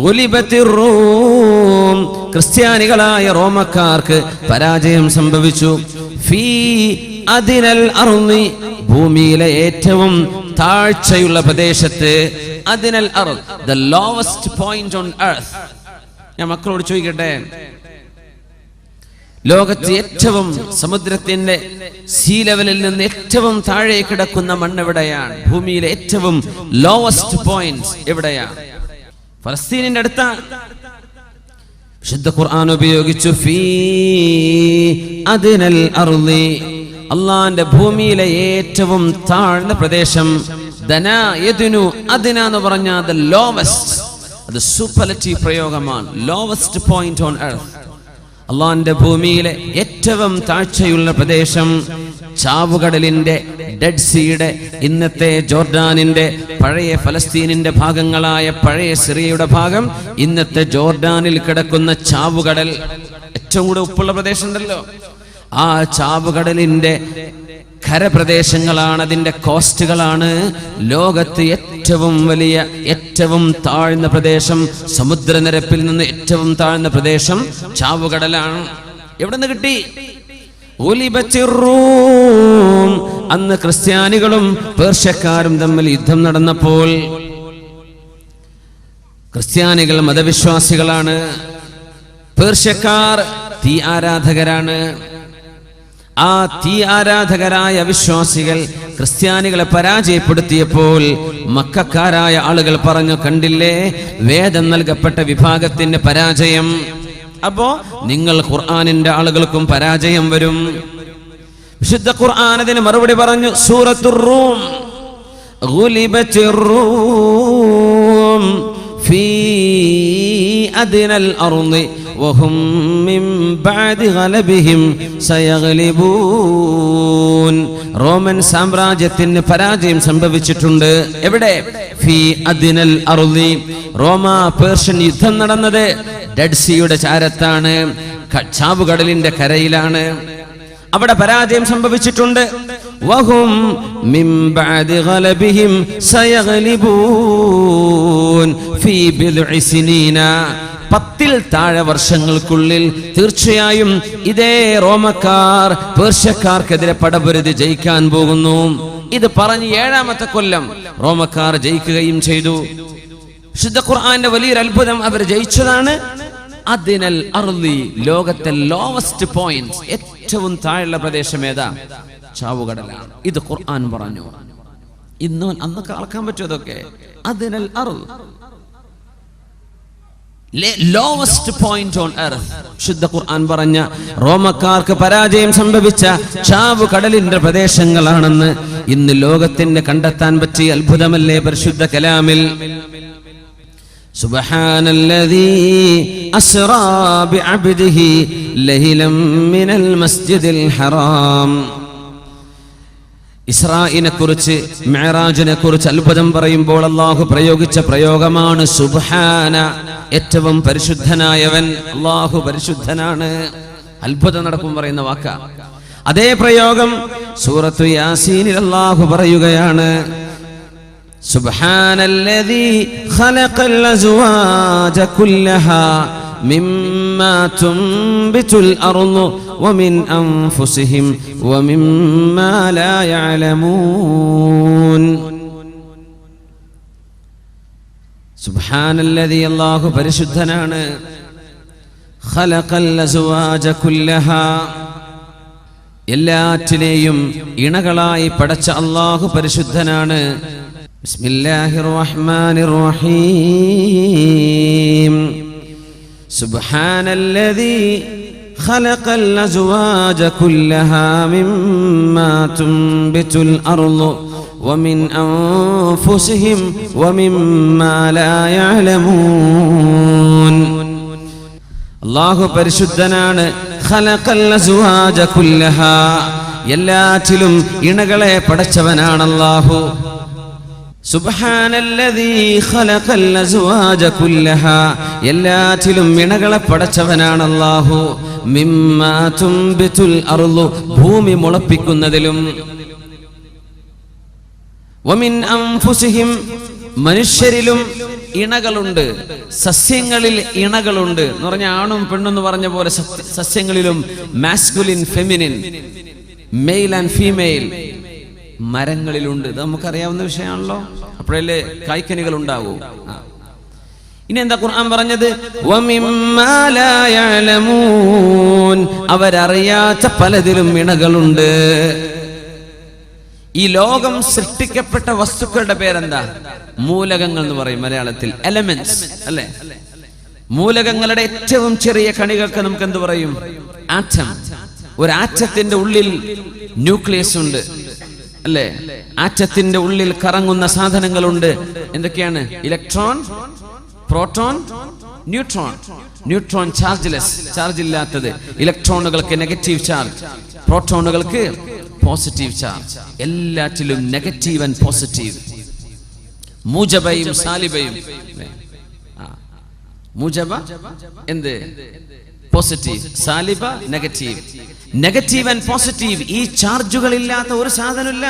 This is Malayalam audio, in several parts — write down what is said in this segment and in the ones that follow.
ഗുലിബത്തിർ റൂം, ക്രിസ്ത്യാനികളായ റോമക്കാർക്ക് പരാജയം സംഭവിച്ചു. ഫീ അദ്നൽ അർളി, ഭൂമിയിലെ ഏറ്റവും താഴ്ചയുള്ള പ്രദേശത്ത്. അദ്നൽ അർള്, the lowest point on earth. ഞാൻ മക്കളോട് ചോദിക്കട്ടെ, ലോകത്ത് ഏറ്റവും സമുദ്രത്തിന്റെ സീ ലെവലിൽ നിന്ന് ഏറ്റവും താഴെ കിടക്കുന്ന മണ്ണ് എവിടെയാണ്? ഭൂമിയിലെ ഏറ്റവും ലോവസ്റ്റ് പോയിന്റ് എവിടെയാണ്? ഫലസ്തീനിന്റെ അടുത്താണ്. വിശുദ്ധ ഖുർആൻ ഉപയോഗിച്ചു ഫീ അദ്നൽ അർളി, അള്ളാന്റെ ഭൂമിയിലെ ഏറ്റവും താഴ്ന്ന പ്രദേശം. ദനാ യദ്നു, അദ്ന എന്ന് പറഞ്ഞാൽ the lowest, അത് സൂപ്പർലേറ്റീവ് പ്രയോഗമാണ്. Lowest point on earth. അള്ളാന്റെ ഭൂമിയിലെ ഏറ്റവും താഴ്ചയുള്ള പ്രദേശം ചാവുകടലിന്റെ, ഡെഡ് സീയുടെ, ഇന്നത്തെ ജോർഡാനിന്റെ, പഴയ ഫലസ്തീനിന്റെ ഭാഗങ്ങളായ പഴയ സിറിയയുടെ ഭാഗം, ഇന്നത്തെ ജോർഡാനിൽ കിടക്കുന്ന ചാവുകടൽ, ഏറ്റവും കൂടെ ഉപ്പുള്ള പ്രദേശം ഉണ്ടല്ലോ, ആ ചാവുകടലിന്റെ കരപ്രദേശങ്ങളാണ്, അതിന്റെ കോസ്റ്റുകളാണ് ലോകത്ത് ഏറ്റവും വലിയ, ഏറ്റവും താഴ്ന്ന പ്രദേശം. സമുദ്രനിരപ്പിൽ നിന്ന് ഏറ്റവും താഴ്ന്ന പ്രദേശം ചാവുകടലാണ്. എവിടെ നിന്ന് കിട്ടി? അന്ന് ക്രിസ്ത്യാനികളും പേർഷ്യക്കാരും തമ്മിൽ യുദ്ധം നടന്നപ്പോൾ, ക്രിസ്ത്യാനികൾ മതവിശ്വാസികളാണ്, പേർഷ്യക്കാർ തീ ആരാധകരാണ്. ആ തീ ആരാധകരായ വിശ്വാസികൾ ക്രിസ്ത്യാനികളെ പരാജയപ്പെടുത്തിയപ്പോൾ മക്കക്കാരായ ആളുകൾ പറഞ്ഞു, കണ്ടില്ലേ വേദം നൽകപ്പെട്ട വിഭാഗത്തിന്റെ പരാജയം, അപ്പോ നിങ്ങൾ ഖുർആനിന്റെ ആളുകൾക്കും പരാജയം വരും. വിശുദ്ധ ഖുർആൻ അതിന് മറുപടി പറഞ്ഞു. സൂറത്തുർ റൂം, ഗുലിബത്തിർ റൂം ഫീ അദ്നൽ അർളി വഹും മിൻ ബഅദി ഗലബിഹിം സയഗ്ലിബൂൻ. റോമൻ സാമ്രാജ്യത്തിന് പരാജയം സംഭവിച്ചിട്ടുണ്ട്. എവിടെ? ഫീ അദ്നൽ അർളി. റോമ പേർഷ്യൻ യുദ്ധം നടന്നത് ഡെഡ് സീയുടെ ചാരത്താണ്, ചാവുകടലിന്റെ കരയിലാണ്. അവിടെ പരാജയം സംഭവിച്ചിട്ടുണ്ട്. വഹും മിൻ ബഅദി ഗലബിഹിം സയഗ്ലിബൂൻ ഫീ ബിദ്ഇ സിനീന. 10-ൽ താഴെ വർഷങ്ങൾക്കുള്ളിൽ തീർച്ചയായും ഇതേ റോമക്കാർ പേർഷ്യക്കാർക്കെതിരെ പടപൊരുതി ജയിക്കാൻ പോകുന്നു. ഇത് പറഞ്ഞ് 7-ാമത്തെ കൊല്ലം റോമക്കാർ ജയിക്കുകയും ചെയ്തു. വിശുദ്ധ ഖുർആന്റെ വലിയൊരു അത്ഭുതം, അവർ ജയിച്ചതാണ്. അദ്നൽ അർളി, ലോകത്തെ ലോവസ്റ്റ് പോയിന്റ്, ഏറ്റവും താഴെയുള്ള പ്രദേശം ഏതാ? ചാവുകടലാണ്. ഇത് ഖുർആൻ പറഞ്ഞു. ഇന്ന് അന്നൊക്കെ അളക്കാൻ പറ്റും അതൊക്കെ. അദ്നൽ അർള്, ലോവസ്റ്റ് പോയിന്റ് ഓൺ എർത്ത്. ശുദ്ധ ഖുർആൻ പറഞ്ഞ റോമക്കാർക്ക് പരാജയം സംഭവിച്ച ചാവുകടലിന്റെ പ്രദേശങ്ങളാണെന്ന് ഇന്ന് ലോകത്തിന് കണ്ടെത്താൻ പറ്റിയ അത്ഭുതമല്ലേ പരിശുദ്ധ കലാമിൽ. സുബ്ഹാനല്ലദീ അസ്റാ ബിഅബ്ദിഹി ലൈലൻ മിനൽ മസ്ജിദിൽ ഹറാം. ഇസ്രായിനെ കുറിച്ച്, മിഅ്റാജിനെ കുറിച്ച് അത്ഭുതം പറയുമ്പോൾ അല്ലാഹു പ്രയോഗിച്ച പ്രയോഗമാണ് സുബ്ഹാന. ഏറ്റവും പരിശുദ്ധനായവൻ അല്ലാഹു പരിശുദ്ധനാണ്. അത്ഭുതം നടക്കും പറയുന്ന വാക്ക. അതേ പ്രയോഗം സൂറത്തു യാസീനിൽ അല്ലാഹു പറയുകയാണ്. സുബ്ഹാനല്ലദീ ഖലഖൽ അസ്വാജ കുല്ലഹാ മിമ്മാ തുംബിതുൽ അർളു വമിൻ അൻഫുസിഹിം വമിമ്മാ ലാ യഅലമൂൻ. സുബ്ഹാനല്ലദീ, അല്ലാഹു പരിശുദ്ധനാണ്. ഖലഖൽ അസ്വാജ കുല്ലഹാ, എല്ലാറ്റിനെയും ഇണകളായി പടച്ച അല്ലാഹു പരിശുദ്ധനാണ്. ബിസ്മില്ലാഹിർ റഹ്മാനിർ റഹീം. സുബ്ഹാനല്ലദീ ഖലഖൽ അസ്വാജ കുല്ലഹാ മിമ്മാ തുംബിതുൽ അർളു വമിൻ അൻഫുസിഹിം വമിമ്മാ ലാ യഅലമൂൻ. അല്ലാഹു പരിശുദ്ധനാണ്. ഖലഖൽ അസ്വാജ കുല്ലഹാ, എല്ലാറ്റിലും ഇണകളെ പടച്ചവനാണ് അല്ലാഹു. സുബ്ഹാനല്ലദീ ഖലഖൽ അസ്വാജ കുല്ലഹാ, എല്ലാറ്റിലും ഇണകളെ പടച്ചവനാണ് അല്ലാഹു. മിമ്മാ തുംബിതുൽ അർളു, ഭൂമി മുളപ്പിക്കുന്നതിലും, വമിൻ അൻഫുസിഹിം, മനുഷ്യരിലും, ഇണകളുണ്ട്, സസ്യങ്ങളിൽ ഇണകളുണ്ട് എന്ന് പറഞ്ഞ ആണും പെണ്ണെന്ന് പറഞ്ഞ പോലെ സസ്യങ്ങളിലും masculine feminine, male and female മരങ്ങളിലുണ്ട്. ഇത് നമുക്കറിയാവുന്ന വിഷയമാണല്ലോ. അപ്പോഴല്ലേ കായ്ക്കനികൾ ഉണ്ടാവൂ. ഇനി എന്താ ഖുർആൻ പറഞ്ഞത്? വമിമ്മാ ലാ യഅലമൂൻ, അവരറിയാത്ത പലതിലും ഇണകളുണ്ട്. ഈ ലോകം സൃഷ്ടിക്കപ്പെട്ട വസ്തുക്കളുടെ പേരെന്താ? മൂലകങ്ങൾ എന്ന് പറയും മലയാളത്തിൽ, എലമെന്റ്സ് അല്ലെ. മൂലകങ്ങളുടെ ഏറ്റവും ചെറിയ കണികൾക്ക് നമുക്ക് എന്ത് പറയും? ആറ്റം. ഒരു ആറ്റത്തിന്റെ ഉള്ളിൽ ന്യൂക്ലിയസ് ഉണ്ട് അല്ലെ. ആറ്റത്തിന്റെ ഉള്ളിൽ കറങ്ങുന്ന സാധനങ്ങളുണ്ട്. എന്തൊക്കെയാണ്? Electron, proton, neutron. Neutron chargeless, charge ഇല്ലാത്തത്. ഇലക്ട്രോണുകൾക്ക് നെഗറ്റീവ് ചാർജ്, പ്രോട്ടോണുകൾക്ക് പോസിറ്റീവ് ചാർജ്. എല്ലാറ്റിലും നെഗറ്റീവ് ആൻഡ് പോസിറ്റീവ്. മൂജബയും സാലിബയും. മൂജബ എന്ത്? Positive. സാലിബ negative. Negative and positive, ഈ ചാർജുകൾ ഇല്ലാത്ത ഒരു സാധനമില്ല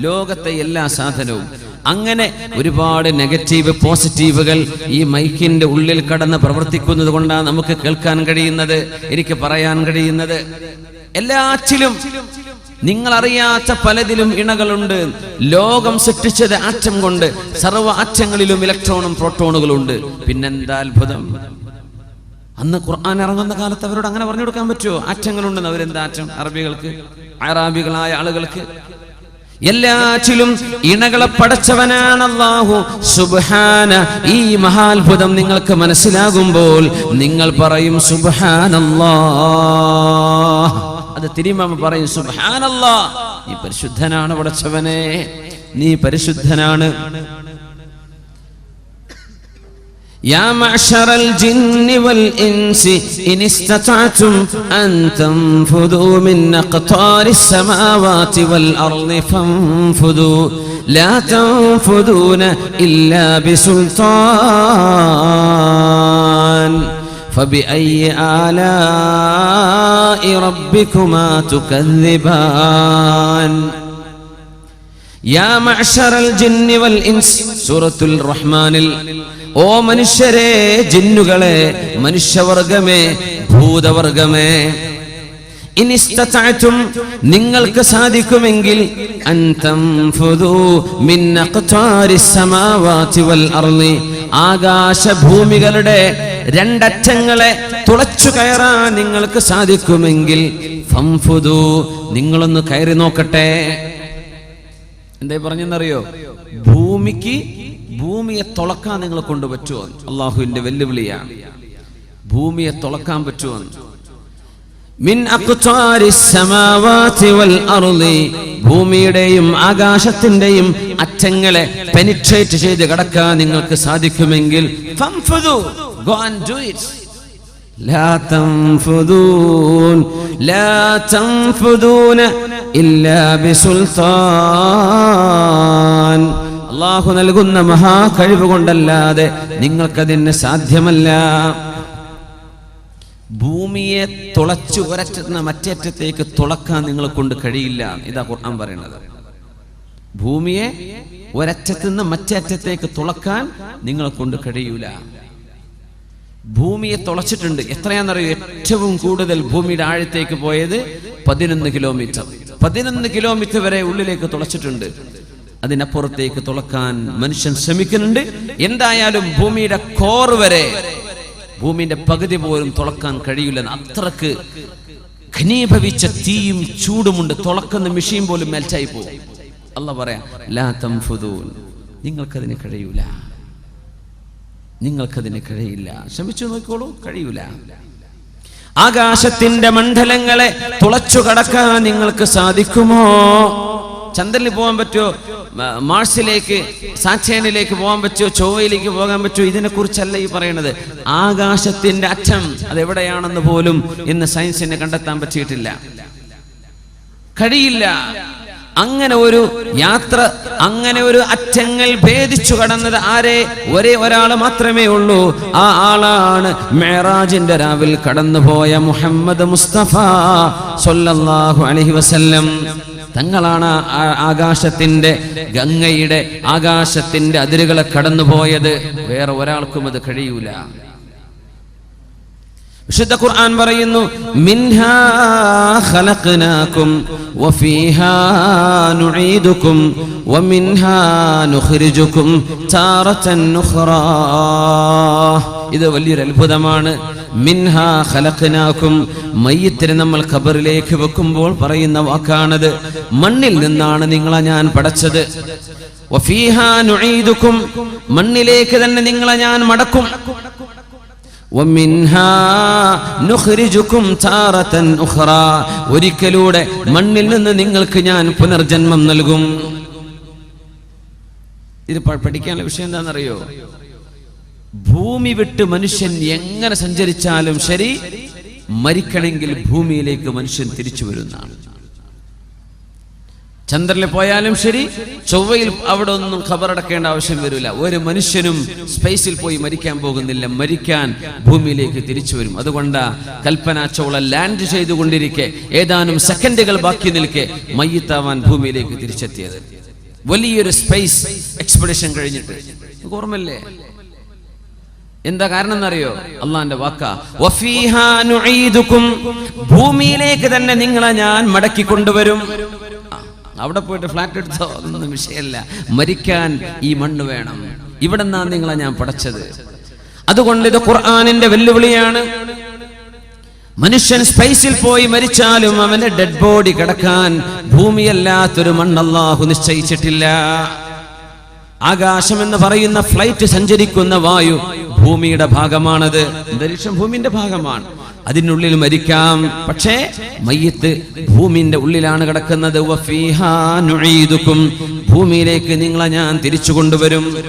ലോകത്തെ എല്ലാ സാധനവും. അങ്ങനെ ഒരുപാട് നെഗറ്റീവ് പോസിറ്റീവുകൾ ഈ മൈക്കിന്റെ ഉള്ളിൽ കടന്ന് പ്രവർത്തിക്കുന്നത് കൊണ്ടാണ് നമുക്ക് കേൾക്കാൻ കഴിയുന്നത്, എനിക്ക് പറയാൻ കഴിയുന്നത്. എല്ലാറ്റിലും നിങ്ങൾ അറിയാത്ത പലതിലും ഇണകളുണ്ട്. ലോകം സൃഷ്ടിച്ചത് ആറ്റം കൊണ്ട്. സർവ്വ ആറ്റങ്ങളിലും ഇലക്ട്രോണും പ്രോട്ടോണുകളും ഉണ്ട്. പിന്നെന്താ അത്ഭുതം! അന്ന് ഖുർആൻ ഇറങ്ങുന്ന കാലത്ത് അവരോട് അങ്ങനെ പറഞ്ഞു കൊടുക്കാൻ പറ്റുമോ? ആറ്റങ്ങളുണ്ടെന്ന്. അവരെന്താ ആറ്റം? അറബികൾക്ക്, അറാബികളായ ആളുകൾക്ക് എല്ലാറ്റിലും ഇണകളെ പടച്ചവനാണ് അല്ലാഹു സുബ്ഹാന. ഈ മഹാത്ഭുതം നിങ്ങൾക്ക് മനസ്സിലാകുമ്പോൾ നിങ്ങൾ പറയും സുബ്ഹാനല്ലാഹ്. അത് തിരുമ പറയും സുബ്ഹാനല്ലാഹ്, നീ പരിശുദ്ധനാണ് പടച്ചവനെ, നീ പരിശുദ്ധനാണ്. يا معشر الجن والإنس إن استطعتم أن تنفذوا من أقطار السماوات والأرض فانفذوا لا تنفذون إلا بسلطان فبأي آلاء ربكما تكذبان يا معشر الجن والإنس സൂറത്തുൽ റഹ്മാനിൽ ഓ മനുഷ്യരെ, ജിന്നുകളെ, മനുഷ്യവർഗമേ, ഭൂതവർഗമേ, ഇനിസ്തതഅതും നിങ്ങൾക്ക് സാധിക്കുമെങ്കിൽ അൻ തൻഫുദൂ മിൻ അഖ്താരിസ് സമാവാതി വൽ അർളി, ആകാശഭൂമികളുടെ രണ്ടറ്റങ്ങളെ തുളച്ചു കയറാൻ നിങ്ങൾക്ക് സാധിക്കുമെങ്കിൽ ഫൻഫുദൂ, നിങ്ങളൊന്ന് കയറി നോക്കട്ടെ. എന്താ പറഞ്ഞെന്നറിയോ? ഭൂമിയെ തുളക്കാൻ നിങ്ങളെ കൊണ്ട് പറ്റുമോ? അള്ളാഹുവിന്റെ വെല്ലുവിളിയാണ്. ഭൂമിയെ തുളക്കാൻ പറ്റുമോ? മിൻ അഖ്താരിസ് സമാവാതി വൽ അർളി, ഭൂമിയുടെയും ആകാശത്തിന്റെയും അറ്റങ്ങളെ പെനിട്രേറ്റ് ചെയ്ത് കടക്കാൻ നിങ്ങൾക്ക് സാധിക്കുമെങ്കിൽ ഫൻഫുദൂ, ഗോ ആൻഡ് ഡു ഇറ്റ്. ലാ തൻഫുദൂൻ ലാ തൻഫുദൂന ഇല്ലാ ബിസുൽത്താൻ, അല്ലാഹു നൽകുന്ന മഹാ കഴിവ് കൊണ്ടല്ലാതെ നിങ്ങൾക്കതിന് സാധ്യമല്ല. ഭൂമിയെ തുളച്ചു ഒരറ്റത്തുനിന്ന് മറ്റേറ്റത്തേക്ക് തുളക്കാൻ നിങ്ങളെ കൊണ്ട് കഴിയില്ല. ഇതാ ഖുർആൻ പറയുന്നത്. ഭൂമിയെ ഒരറ്റത്തുനിന്ന് മറ്റേ അറ്റത്തേക്ക് തുളക്കാൻ നിങ്ങളെ കൊണ്ട് കഴിയൂല. ഭൂമിയെ തുളച്ചിട്ടുണ്ട്. എത്രയാണെന്നറിയോ? ഏറ്റവും കൂടുതൽ ഭൂമിയുടെ ആഴത്തേക്ക് പോയത് 11 കിലോമീറ്റർ. 11 കിലോമീറ്റർ വരെ ഉള്ളിലേക്ക് തുളച്ചിട്ടുണ്ട്. അതിനപ്പുറത്തേക്ക് തുളക്കാൻ മനുഷ്യൻ ശ്രമിക്കുന്നുണ്ട്. എന്തായാലും ഭൂമിയുടെ കോർ വരെ, ഭൂമിയുടെ പകുതി പോലും തുളക്കാൻ കഴിയില്ല. അത്രക്ക് ഘനീഭവിച്ച തീയും ചൂടുമുണ്ട്. തുളക്കുന്ന മെഷീൻ പോലും മെൽറ്റായി പോകും. അല്ലാഹു പറയാ ലാ തൻഫുദൂൻ, നിങ്ങൾക്കതിന് കഴിയൂല, നിങ്ങൾക്കതിന് കഴിയില്ല. ശ്രമിച്ചു നോക്കിക്കോളൂ, കഴിയൂല. ആകാശത്തിന്റെ മണ്ഡലങ്ങളെ തുളച്ചു കടക്കാൻ നിങ്ങൾക്ക് സാധിക്കുമോ? ചന്ദ്രനിൽ പോകാൻ പറ്റുമോ? മാർസിലേക്ക്, സാറ്റേണിലേക്ക് പോകാൻ പറ്റുമോ? ചൊവ്വയിലേക്ക് പോകാൻ പറ്റുമോ? ഇതിനെ കുറിച്ചല്ല ഈ പറയുന്നത്. ആകാശത്തിന്റെ അറ്റം അതെവിടെയാണെന്ന് പോലും ഇന്ന് സയൻസിന് കണ്ടെത്താൻ പറ്റിയിട്ടില്ല, കഴിയില്ല. അങ്ങനെ ഒരു യാത്ര, അങ്ങനെ ഒരു അറ്റങ്ങൾ ഭേദിച്ചു കടന്നത് ആരെ? ഒരേ ഒരാള് മാത്രമേ ഉള്ളൂ. ആ ആളാണ് മിഅ്റാജിന്റെ രാവിൽ കടന്നുപോയ മുഹമ്മദ് മുസ്തഫ സ്വല്ലല്ലാഹു അലൈഹി വസല്ലം. തങ്ങളാണ് ആകാശത്തിന്റെ ഗംഗയുടെ ആകാശത്തിന്റെ അതിരുകളെ കടന്നുപോയത്. വേറെ ഒരാൾക്കും അത് കഴിയൂല. വിശുദ്ധ ഖുർആൻ പറയുന്നു, മിൻഹാ ഖലഖനാകും വഫീഹാ നുഈദുകും വമിൻഹാ നുഖ്രിജുകും താറതൻ ഉഖ്റാ. ഇത് വലിയൊരു അത്ഭുതമാണ്. മിൻഹാ ഖലഖനാകും, മയ്യിത്തിനെ നമ്മൾ ഖബറിലേക്ക് വെക്കുമ്പോൾ പറയുന്ന വാക്കാണത്. മണ്ണിൽ നിന്നാണ് നിങ്ങളെ ഞാൻ പടച്ചത്. വഫീഹാ നുഈദുകും, മണ്ണിലേക്ക് തന്നെ നിങ്ങളെ ഞാൻ മടക്കും. വമിൻഹാ നുഖ്രിജുകും താറതൻ ഉഖ്റാ, ഒരിക്കലൂടെ മണ്ണിൽ നിന്ന് നിങ്ങൾക്ക് ഞാൻ പുനർജന്മം നൽകും. ഇത് പഠിക്കാനുള്ള വിഷയം എന്താണെന്നറിയോ? ഭൂമി വിട്ട് മനുഷ്യൻ എങ്ങനെ സഞ്ചരിച്ചാലും ശരി, മരിക്കണമെങ്കിൽ ഭൂമിയിലേക്ക് മനുഷ്യൻ തിരിച്ചു വരുന്നതാണ്. ചന്ദ്രനിൽ പോയാലും ശരി, ചൊവ്വയിൽ അവിടെ ഒന്നും ഖബറടക്കേണ്ട ആവശ്യം വരില്ല. ഒരു മനുഷ്യനും സ്പേസിൽ പോയി മരിക്കാൻ പോകുന്നില്ല. മരിക്കാൻ ഭൂമിയിലേക്ക് തിരിച്ചു വരും. അതുകൊണ്ട് കൽപ്പന ചൗള ലാൻഡ് ചെയ്തുകൊണ്ടിരിക്കെ ഏതാനും സെക്കൻഡുകൾ ബാക്കി നിൽക്കെ മയ്യിത്താവാൻ ഭൂമിയിലേക്ക് തിരിച്ചെത്തിയത്. വലിയൊരു സ്പേസ് എക്സ്പെഡിഷൻ കഴിഞ്ഞിട്ട്. ഓർമ്മല്ലേ? എന്താ കാരണം എന്നറിയോ? അള്ളാന്റെ വാക്കാ, വഫീഹാ നുഈദുകും, ഭൂമിയിലേക്ക് തന്നെ നിങ്ങളെ ഞാൻ മടക്കി കൊണ്ടുവരും. അവിടെ പോയിട്ട് ഫ്ലാറ്റ് എടുത്തോ, അതൊന്നും വിഷയമല്ല. മരിക്കാൻ ഈ മണ്ണ് വേണം. ഇവിടെ നിന്നാണ് നിങ്ങളെ ഞാൻ പടച്ചത്. അതുകൊണ്ട് ഇത് ഖുർആനിന്റെ വെല്ലുവിളിയാണ്. മനുഷ്യൻ സ്പേസിൽ പോയി മരിച്ചാലും അവന്റെ ഡെഡ് ബോഡി കിടക്കാൻ ഭൂമിയല്ലാത്തൊരു മണ്ണ് അല്ലാഹു നിശ്ചയിച്ചിട്ടില്ല. ആകാശം എന്ന് പറയുന്ന ഫ്ലൈറ്റ് സഞ്ചരിക്കുന്ന വായു ഭൂമിയുടെ ഭാഗമാണത്. അന്തരീക്ഷം ഭൂമിന്റെ ഭാഗമാണ്. അതിനുള്ളിൽ മരിക്കാം. പക്ഷേ മയ്യിത്ത് ഭൂമിന്റെ ഉള്ളിലാണ് കിടക്കുന്നത്. വഫീഹാ നുഈദുകും, ഭൂമിയിലേക്ക് നിങ്ങളെ ഞാൻ തിരിച്ചു കൊണ്ടുവരും.